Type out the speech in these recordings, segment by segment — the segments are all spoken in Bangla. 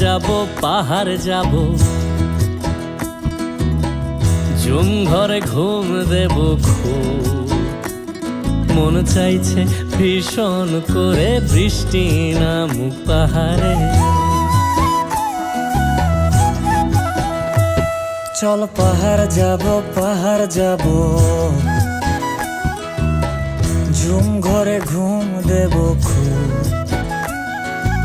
যাব পাহাড় যাব, জুম ঘরে ঘুম দেব খুব। মন চাইছে ভীষণ করে বৃষ্টি নামুক পাহাড়ে। চল পাহাড় যাব, ঝুম ঘরে ঘুম দেব খুব।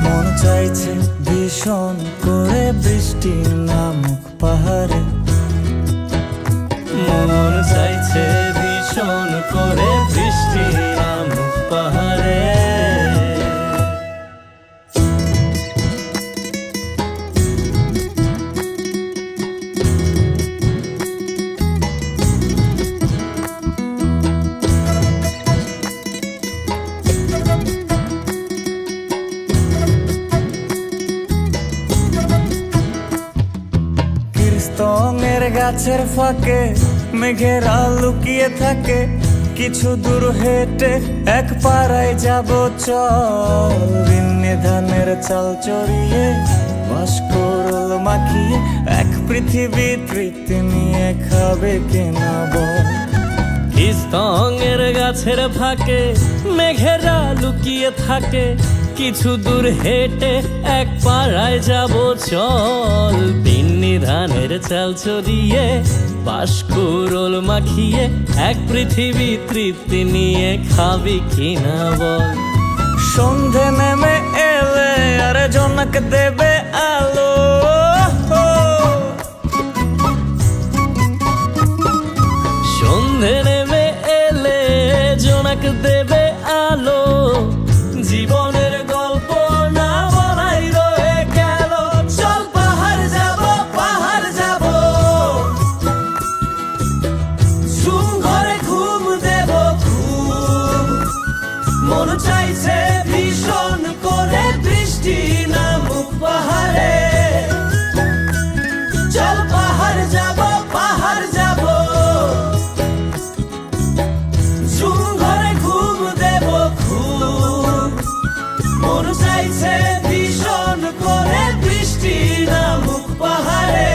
মন চাইছে ভীষণ করে বৃষ্টি নামুক পাহাড়ে। মন চাইছে ভীষণ করে বৃষ্টি নামুক পাহাড়ে। কীর্তনের গাছের ফাঁকে মেঘেরা লুকিয়ে থাকে, কিছু দূর হেঁটে এক পাড়ায় যাব চল। বিন্নি ধানের চাল চড়িয়ে বাঁশকরল মাখিয়ে এক পৃথিবী তৃপ্তি নিয়ে খাবে কিনা বল। কীর্তনের গাছের ফাঁকে মেঘেরা লুকিয়ে থাকে, কিছু দূর হেঁটে এক পাড়ায় যাব চল। বিন্নি ধানের চাল চড়িয়ে বাঁশকরল মাখিয়ে এক পৃথিবী তৃপ্তি নিয়ে খাবি কিনা বল। সন্ধে নেমে এলে আর জনক দেবে আলো, সন্ধে নেমে এলে জোনাক দেবে আলো। জীবনের গল্প না বলাই রয়ে গেল, চল পাহাড় যাব, ঝুম ঘরে ঘুম দেব খুব। মন চাইছে ভীষণ করে বৃষ্টি নামুক পাহাড়ে। চল পাহাড় যাব, ঝুম ঘরে ঘুম দেব খুব। মন চাইছে ভীষণ করে বৃষ্টি নামুক পাহাড়ে।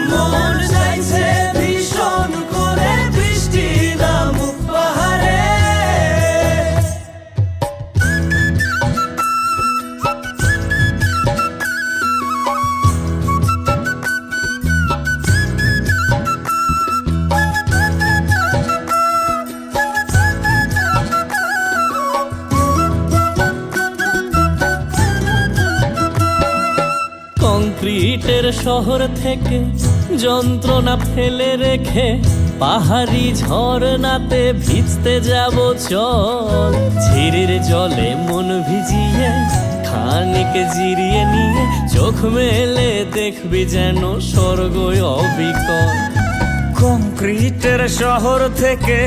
মন চাইছে ভীষণ করে বৃষ্টি নামুক পাহাড়ে। কংক্রিটের শহর থেকে যন্ত্রণা ফেলে রেখে পাহাড়ি ঝরনাতে ভিজতে যাব চল। ঝিরির জলে মন ভিজিয়ে খানিক জিরিয়ে নিয়ে চোখ মেলে দেখবি যেন স্বর্গ অবিকল। কংক্রিটের শহর থেকে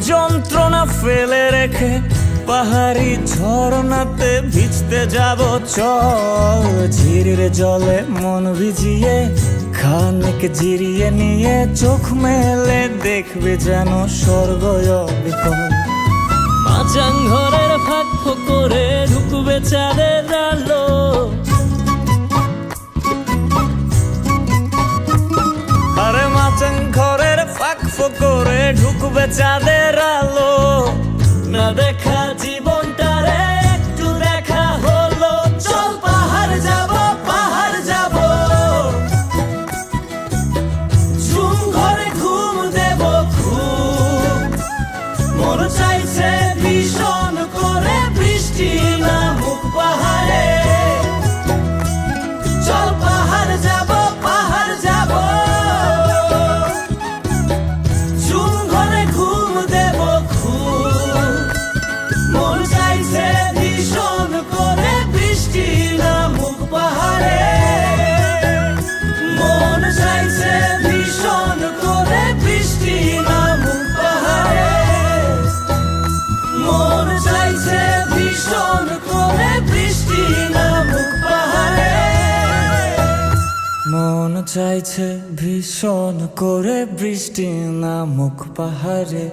যন্ত্রণা ফেলে রেখে পাহাড়ি ঝরনাতে ভিজতে যাব চল। ঝিরির জলে মন ভিজিয়ে খানিক জিরিয়ে নিয়ে চোখ মেলে দেখবে যেন স্বর্গ অবিকল। মাচাং ঘরের ফাঁক করে ঢুকবে চাঁদের আলো, আরে মাচাং ঘরের ফাঁক করে ঢুকবে চাঁদের আলো। না দেখা জীবনটারে একটু দেখা হলো, চল পাহাড় যাব, ঝুম ঘরে ঘুম দেব খুব। মন চাইছে ভীষণ করে বৃষ্টি নামুক পাহাড়ে। চল পাহাড় যাব, ঝুম ঘরে ঘুম দেব খুব। মন চাইছে ভীষণ করে বৃষ্টি নামুক পাহাড়ে। মন চাইছে ভীষণ করে বৃষ্টি নামুক পাহাড়ে। মন চাইছে ভীষণ করে বৃষ্টি নামুক পাহাড়ে। মন চাইছে ভীষণ করে বৃষ্টি নামুক পাহাড়ে।